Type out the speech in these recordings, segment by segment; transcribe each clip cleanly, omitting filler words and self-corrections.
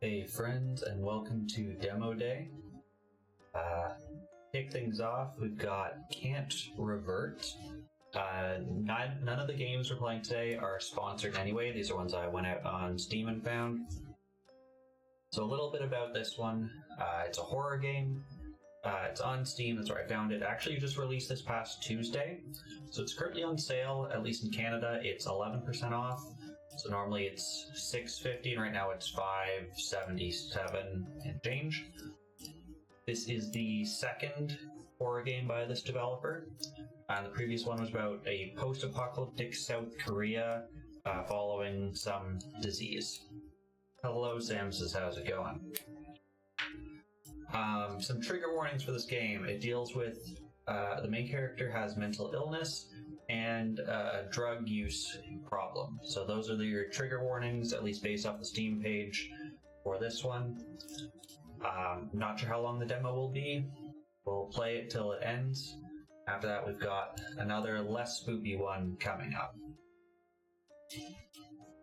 Hey friends, and welcome to Demo Day. Kick things off, we've got Can't Revert. None of the games we're playing today are sponsored anyway. These are ones I went out on Steam and found. So a little bit about this one. It's a horror game. It's on Steam, that's where I found it. Actually, just released this past Tuesday. So it's currently on sale, at least in Canada. It's 11% off. So normally it's $6.50, and right now it's $5.77 and change. This is the second horror game by this developer. The previous one was about a post-apocalyptic South Korea following some disease. Hello, Sam says, how's it going? Some trigger warnings for this game. It deals with the main character has mental illness and drug use problem. So those are your trigger warnings, at least based off the Steam page for this one. Not sure how long the demo will be. We'll play it till it ends. After that, we've got another less spooky one coming up.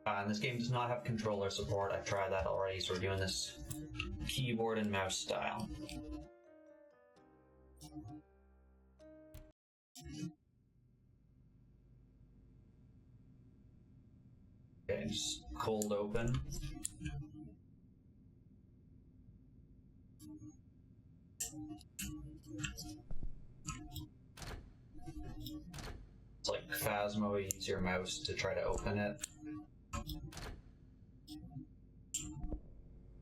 And this game does not have controller support. I've tried that already, so we're doing this keyboard and mouse style. Okay, just cold open. It's like Phasmo, you use your mouse to try to open it.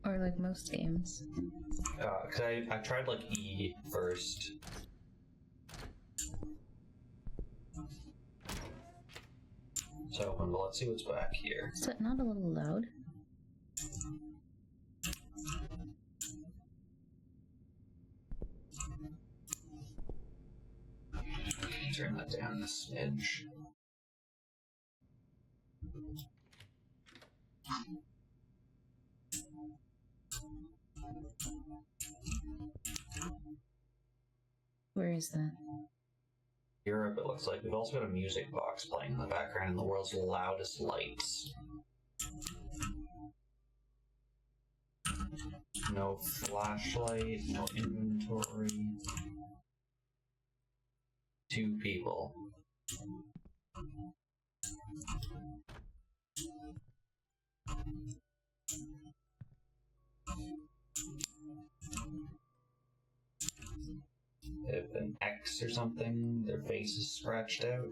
Or like most games. Cause I tried like E first. It's open, but let's see what's back here. Is that not a little loud? Turn that down a smidge. Where is that? Europe, it looks like. We've also got a music box playing in the background and the world's loudest lights. No flashlight, no inventory. 2 people. They have an X or something, their face is scratched out.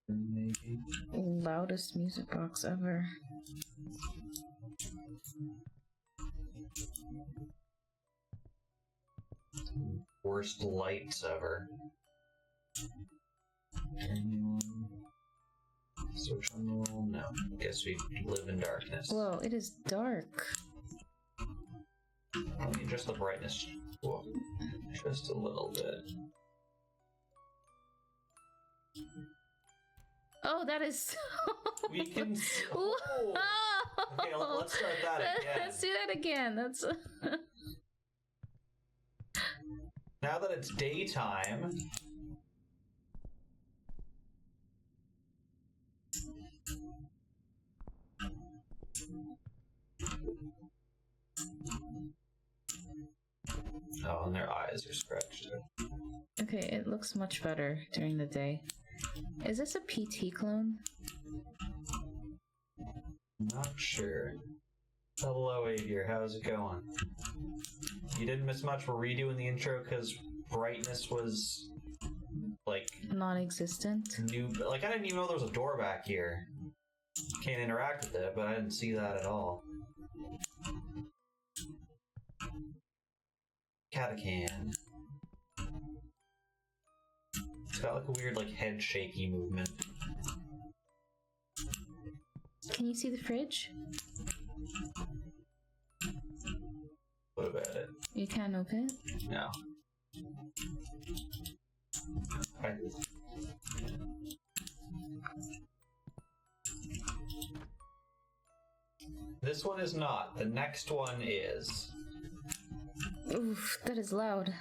Maybe. Loudest music box ever. Worst lights ever. Anyone? Switch on the wall? No. Guess we live in darkness. Whoa, it is dark. Let me adjust the brightness. Whoa. Just a little bit. Oh, that is. We can. Oh. Okay, let's start that again. Let's do that again. That's. Now that it's daytime. Oh, and their eyes are scratched. Okay, it looks much better during the day. Is this a PT clone? Not sure. Hello, Avier. How's it going? You didn't miss much. We're redoing the intro because brightness was like non-existent. New, like I didn't even know there was a door back here. Can't interact with it, but I didn't see that at all. Catacan. It's got like a weird, like head shaky movement. Can you see the fridge? What about it? You can't open it? No. This one is not. The next one is. Oof, that is loud.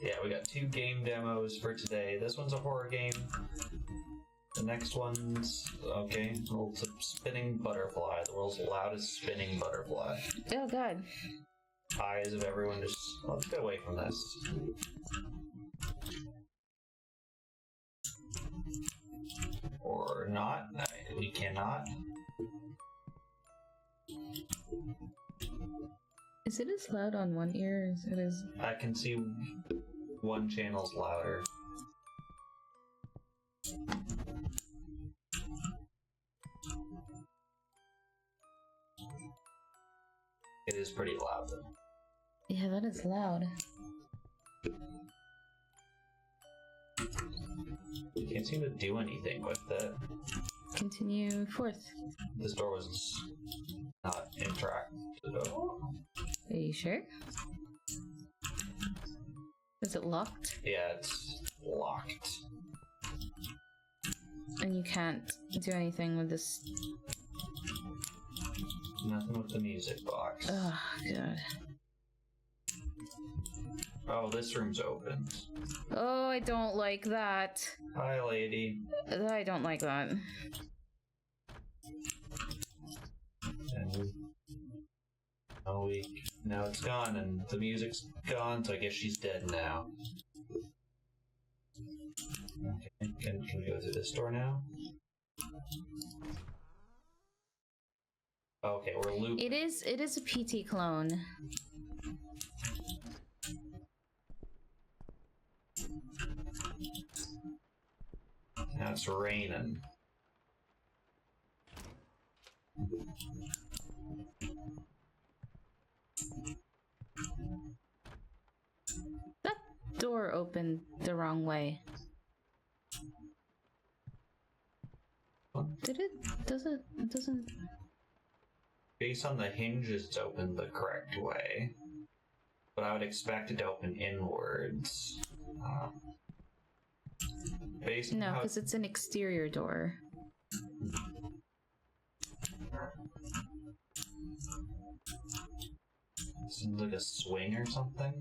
Yeah, we got 2 game demos for today. This one's a horror game. The next one's, okay, well, it's a spinning butterfly. The world's loudest spinning butterfly. Oh god. Eyes of everyone just, let's get away from this. Or not. We cannot. Is it as loud on one ear as it is? I can see one channel's louder. It is pretty loud though. Yeah, that is loud. Can't seem to do anything with it. Continue forth. This door was not interacted at all. Are you sure? Is it locked? Yeah, it's locked. And you can't do anything with this. Nothing with the music box. Oh, god. Oh, this room's open. Oh, I don't like that. Hi, lady. I don't like that. And now it's gone, and the music's gone, so I guess she's dead now. Okay, can we go through this door now? Okay, we're looping. It is a PT clone. Now it's raining. That door opened the wrong way. Did it? It doesn't... Based on the hinges, it's opened the correct way. But I would expect it to open inwards. Based on No, how because it's an exterior door. Seems like a swing or something.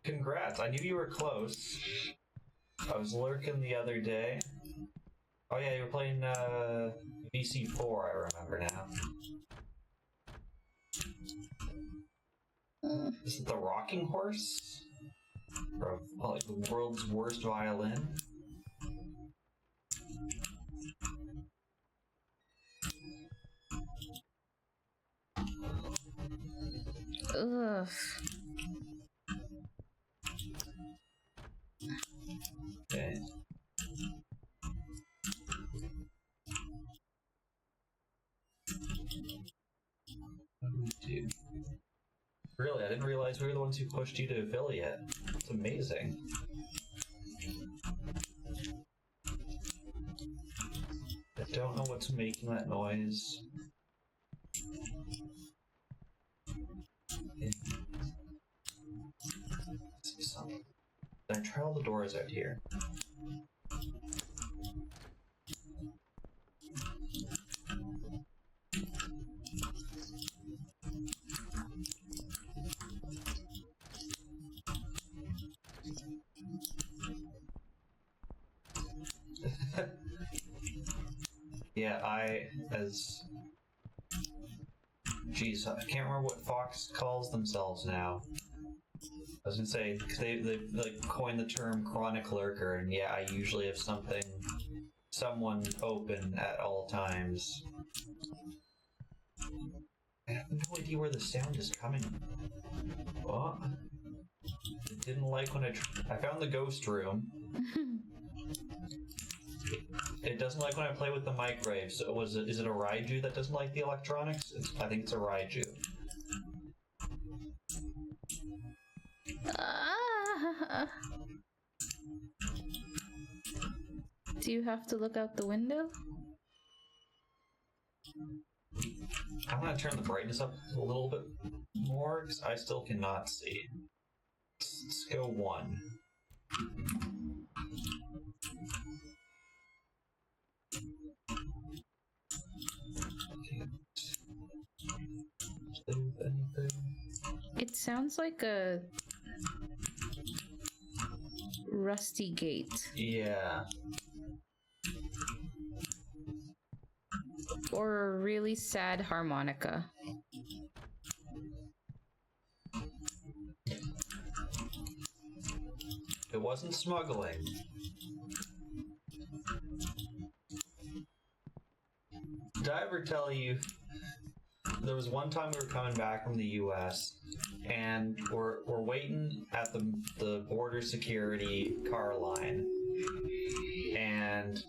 Congrats, I knew you were close. I was lurking the other day. Oh yeah, you were playing VC4, I remember now. Is it the Rocking Horse? Or like the world's worst violin? Ugh. Okay. Dude. Really, I didn't realize we were the ones who pushed you to affiliate. It's amazing. I don't know what's making that noise. Did I try all the doors out here? Yeah, Jeez, I can't remember what Fox calls themselves now. I was gonna say, because they like coined the term chronic lurker, and yeah, I usually have someone open at all times. I have no idea where the sound is coming. What? It didn't like when I found the ghost room. It doesn't like when I play with the microwave. So is it a Raiju that doesn't like the electronics? I think it's a Raiju. Do you have to look out the window? I'm gonna turn the brightness up a little bit more because I still cannot see. Let's go 1. anything? It sounds like a rusty gate. Yeah. Or a really sad harmonica. It wasn't smuggling. Did I ever tell you there was one time we were coming back from the US and we're waiting at the border security car line, and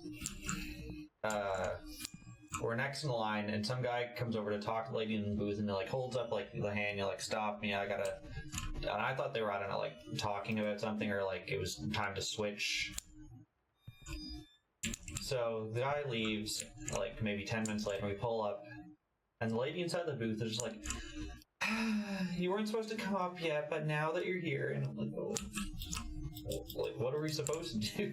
we're next in the line, and some guy comes over to talk to the lady in the booth, and he like holds up like the hand, you like, stop me, I gotta. And I thought they were, I don't know, like talking about something, or like it was time to switch. So the guy leaves, like maybe 10 minutes later, and we pull up, and the lady inside the booth is just like, you weren't supposed to come up yet, but now that you're here, and I'm like, oh, like what are we supposed to do?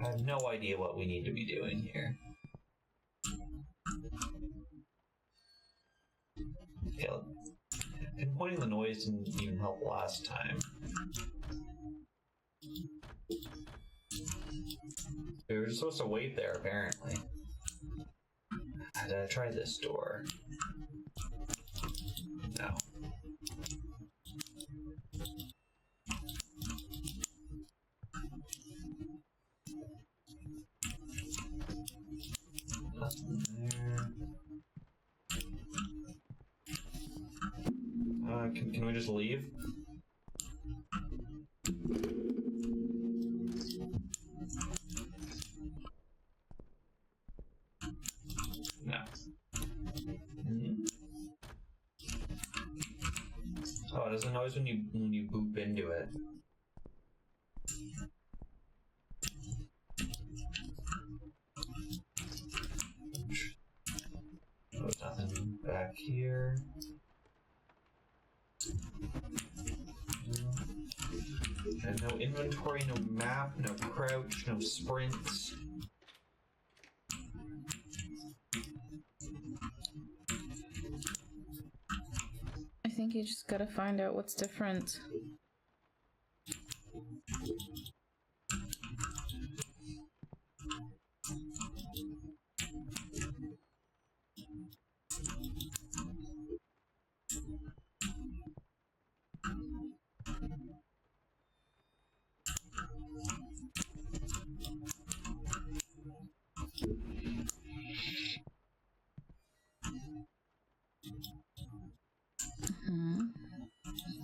I have no idea what we need to be doing here. Okay, pinpointing the noise didn't even help last time. We were just supposed to wait there, apparently. Did I try this door? No. Nothing there. Can we just leave? No. Oh, it doesn't noise when you boop into it. There's nothing back here. And no inventory, no map, no crouch, no sprints. I think you just gotta find out what's different.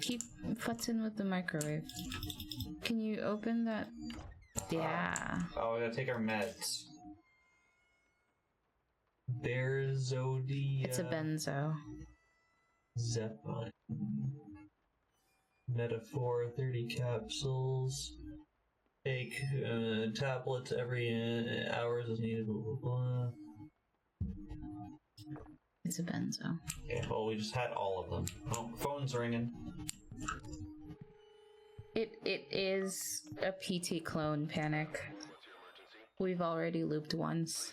Keep futzing with the microwave. Can you open that? Yeah. Oh, we gotta take our meds. Berzodia. It's a benzo. Zeppelin. Metaphor, 30 capsules. Take tablets every hours as needed, blah, blah, blah. It's a benzo. Okay, well, we just had all of them. Oh, phone's ringing. It is a PT clone, Panic. We've already looped once.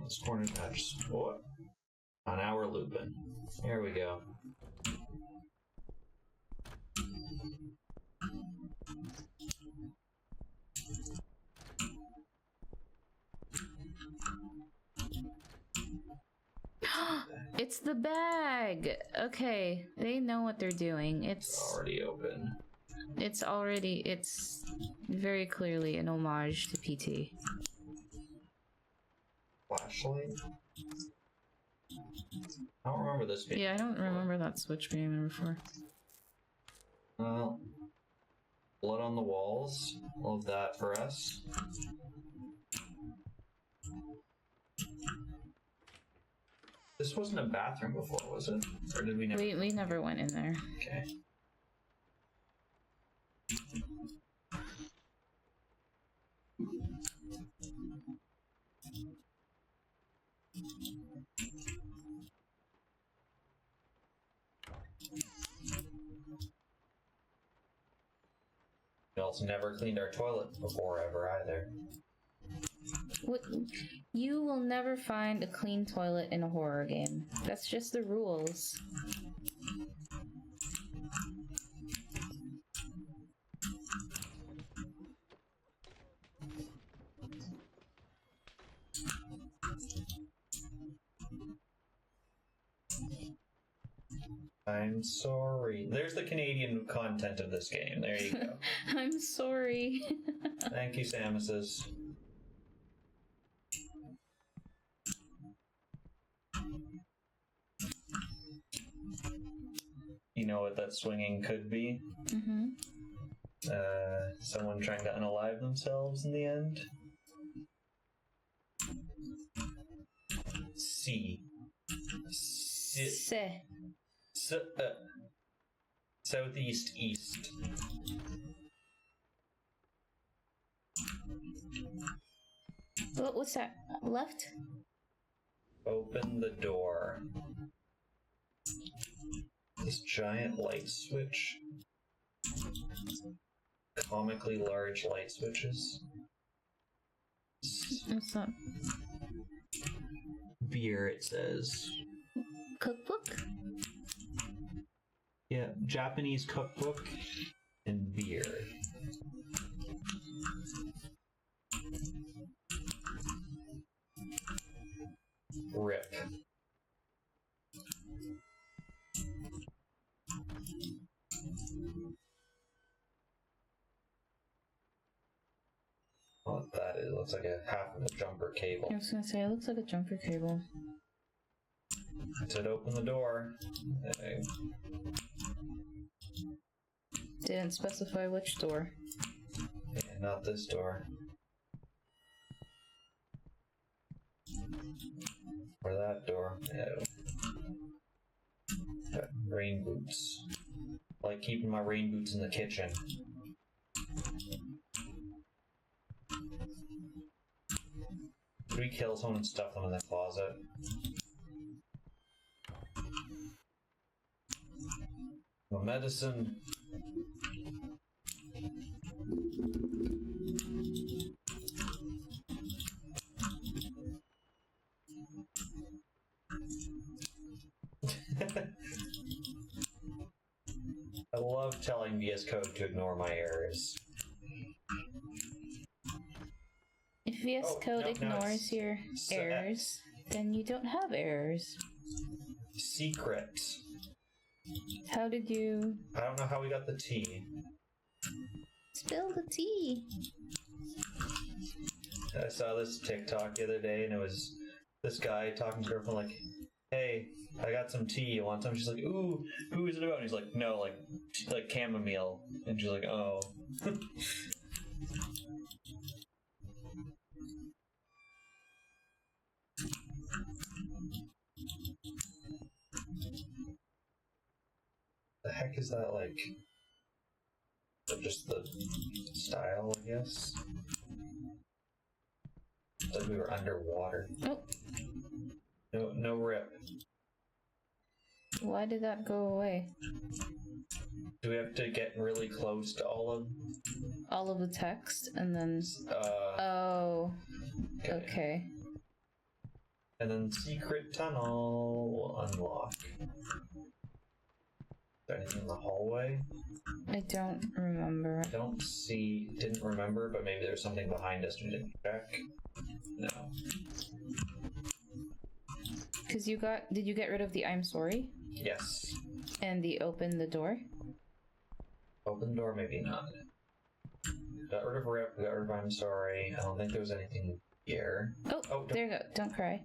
This corner patch. What? An hour looping. There we go. It's the bag! Okay, they know what they're doing. It's already open. It's very clearly an homage to PT. Flashlight? I don't remember this being. Yeah, I don't remember that switch being there before. Well, blood on the walls. Love that for us. This wasn't a bathroom before, was it? Or did we never? We never went in there. Okay. We also never cleaned our toilet before ever either. What? You will never find a clean toilet in a horror game. That's just the rules. I'm sorry. There's the Canadian content of this game. There you go. I'm sorry. Thank you, Samuses. You know what that swinging could be? Mm-hmm. Someone trying to unalive themselves in the end? C. Se. Southeast east. What's that? Left? Open the door. This giant light switch. Comically large light switches. What's that? Beer, it says. Cookbook? Yeah, Japanese cookbook and beer. Rip. What that is, looks like a half of a jumper cable. I was gonna say, it looks like a jumper cable. It said open the door. Didn't specify which door. Yeah, not this door. Or that door. No. Got rain boots. I like keeping my rain boots in the kitchen. Should we kill someone and stuff them in the closet? No medicine. I love telling VS Code to ignore my errors. If VS Code no, ignores your errors, then you don't have errors. Secret. How did you... I don't know how we got the tea. Spill the tea! I saw this TikTok the other day, and it was this guy talking to her girlfriend like, "Hey, I got some tea. You want some?" She's like, "Ooh, who is it about?" And he's like, "No, like chamomile." And she's like, "Oh." The heck is that like? Just the style, I guess. It's like we were underwater. Oh. No rip. Why did that go away? Do we have to get really close to all of the text and then... oh. Okay. And then secret tunnel will unlock. Is there anything in the hallway? I don't remember. I didn't remember, but maybe there's something behind us we didn't check. No. Because did you get rid of the I'm sorry? Yes. And the open the door? Open door, maybe not. Got rid of rip, got rid of I'm sorry. I don't think there was anything here. Oh, there you go. Don't cry.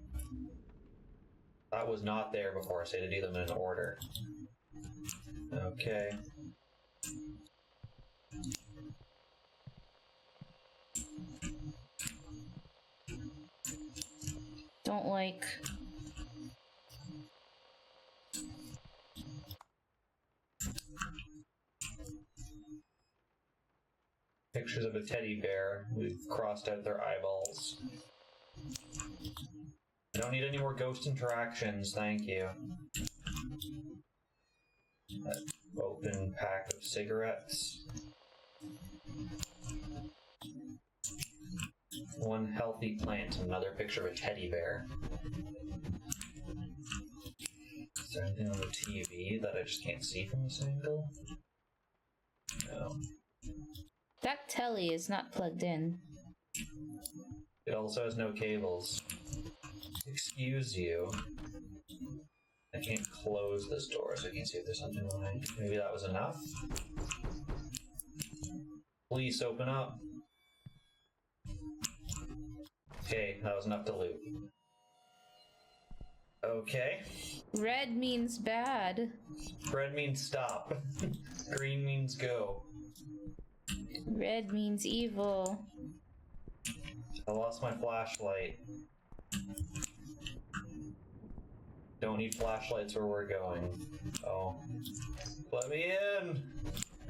That was not there before, so I had to do them in order. Okay. Don't like... Pictures of a teddy bear. We've crossed out their eyeballs. I don't need any more ghost interactions, thank you. That open pack of cigarettes. One healthy plant, another picture of a teddy bear. Is there anything on the TV that I just can't see from this angle? No. That telly is not plugged in. It also has no cables. Excuse you. I can't close this door, so I can't see if there's something behind. Maybe that was enough? Please open up. Okay, that was enough to loot. Okay. Red means bad. Red means stop. Green means go. Red means evil. I lost my flashlight. Don't need flashlights where we're going. Oh. Let me in!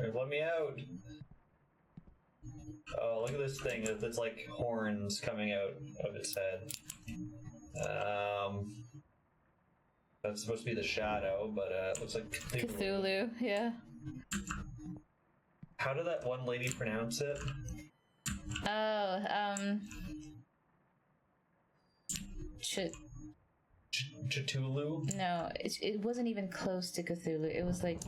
Or let me out! Oh, look at this thing. It's like horns coming out of its head. That's supposed to be the shadow, but it looks like Cthulhu. Cthulhu, yeah. How did that one lady pronounce it? Oh, Cthulhu? No, it wasn't even close to Cthulhu. It was like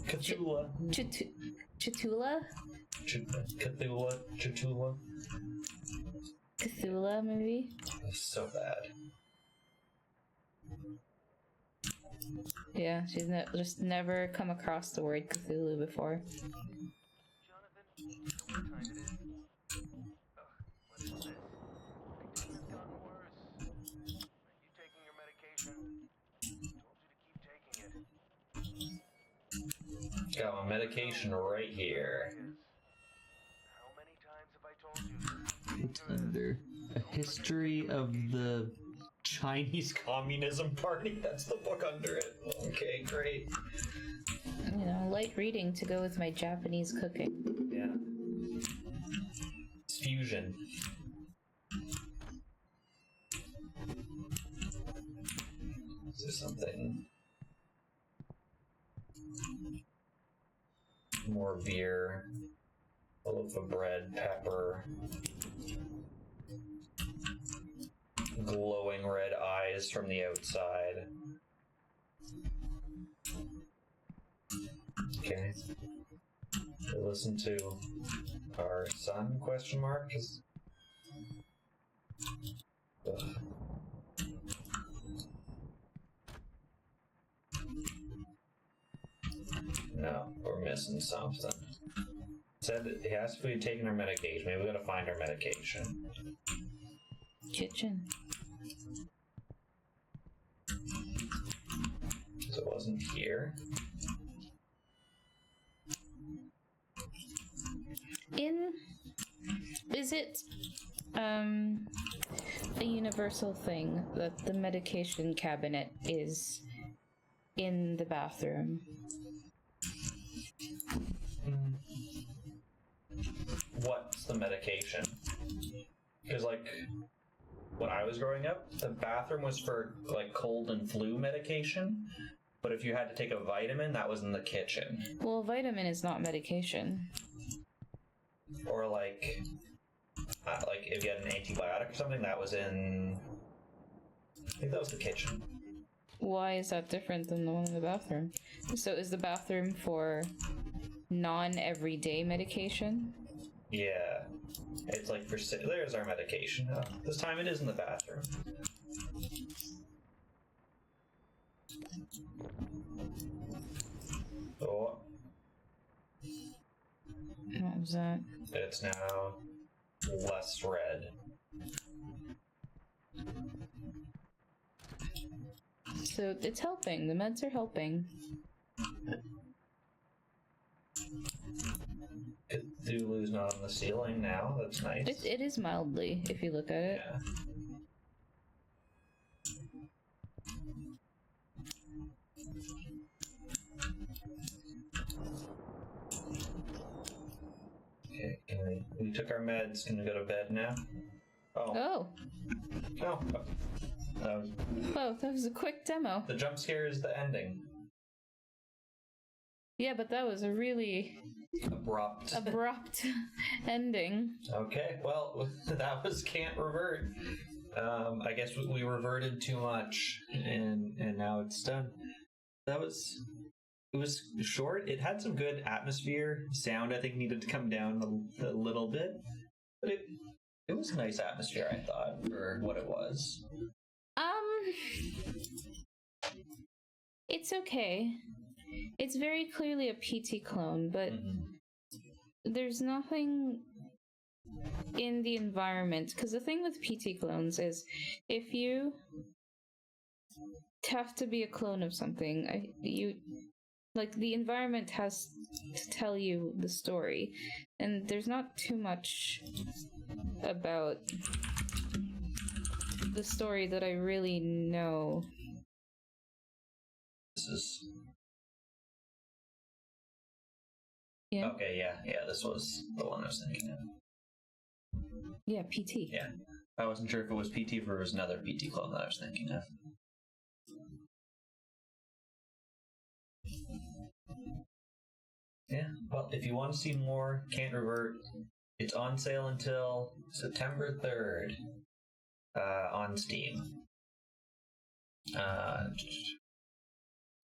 Cthulhu. Cthulhu? Cthulhu. Cthulhu, maybe? That's so bad. Yeah, she's just never come across the word Cthulhu before. Got my medication right here. It's under a history of the Chinese Communism Party. That's the book under it. Okay, great. You know, light reading to go with my Japanese cooking. Yeah. It's fusion. Is there something? More beer. A loaf of bread, pepper. Glowing red eyes from the outside. Okay. We'll listen to our son, question mark? Ugh. No, we're missing something. Said he asked if we had taken our medication. Maybe we gotta find our medication. Kitchen. Because it wasn't here. Is it a universal thing that the medication cabinet is in the bathroom? What's the medication? Because, like, when I was growing up, the bathroom was for, like, cold and flu medication, but if you had to take a vitamin, that was in the kitchen. Well, vitamin is not medication. Or, like if you had an antibiotic or something, that was in... I think that was the kitchen. Why is that different than the one in the bathroom? So is the bathroom for non-everyday medication? Yeah. It's like for... There's our medication. Oh, this time it is in the bathroom. Oh. What was that? It's now less red. So it's helping. The meds are helping. Cthulhu's not on the ceiling now. That's nice. It is mildly, if you look at it. Yeah. Okay, we took our meds. Can we go to bed now? Oh. Oh. Oh. Oh, that was a quick demo. The jump scare is the ending. Yeah, but that was a really abrupt ending. Okay, well, that was Can't Revert. I guess we reverted too much, and now it's done. It was short. It had some good atmosphere. Sound, I think, needed to come down a little bit, but it was a nice atmosphere, I thought, for what it was. It's okay. It's very clearly a PT clone, but there's nothing in the environment. Because the thing with PT clones is, if you have to be a clone of something, the environment has to tell you the story, and there's not too much about the story that I really know. This is... Yeah. Okay, yeah, this was the one I was thinking of. Yeah, PT. Yeah. I wasn't sure if it was PT or if it was another PT clone that I was thinking of. Yeah, well, if you want to see more Can't Revert, it's on sale until September 3rd on Steam.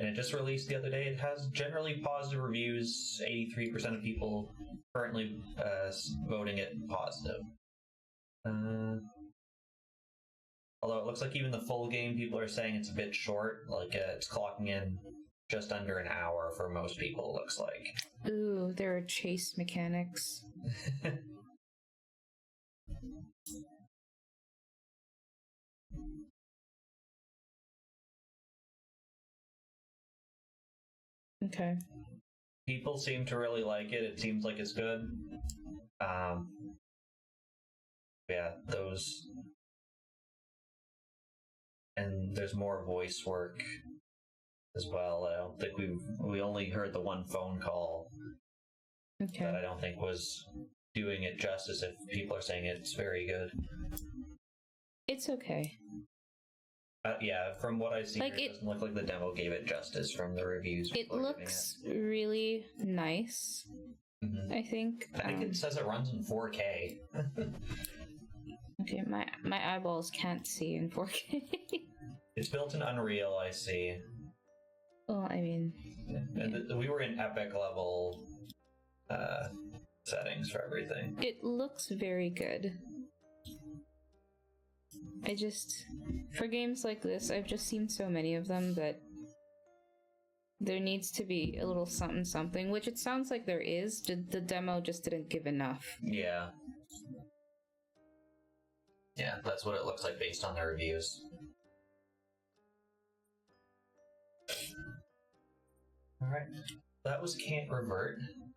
And it just released the other day. It has generally positive reviews. 83% of people currently voting it positive. Although it looks like even the full game, people are saying it's a bit short. Like it's clocking in just under an hour for most people, it looks like. Ooh, there are chase mechanics. Okay. People seem to really like it. It seems like it's good. Yeah, those... And there's more voice work as well. I don't think we only heard the one phone call. Okay. That I don't think was doing it justice if people are saying it's very good. It's okay. Yeah, from what I've seen, Like it doesn't look like the demo gave it justice from the reviews. It looks really nice. Mm-hmm. I think it says it runs in 4K. Okay, my eyeballs can't see in 4K. It's built in Unreal, I see. Well, I mean... And we were in epic level settings for everything. It looks very good. For games like this, I've just seen so many of them that there needs to be a little something, which it sounds like there is. The demo just didn't give enough. Yeah. Yeah, that's what it looks like based on the reviews. Alright. That was Can't Revert.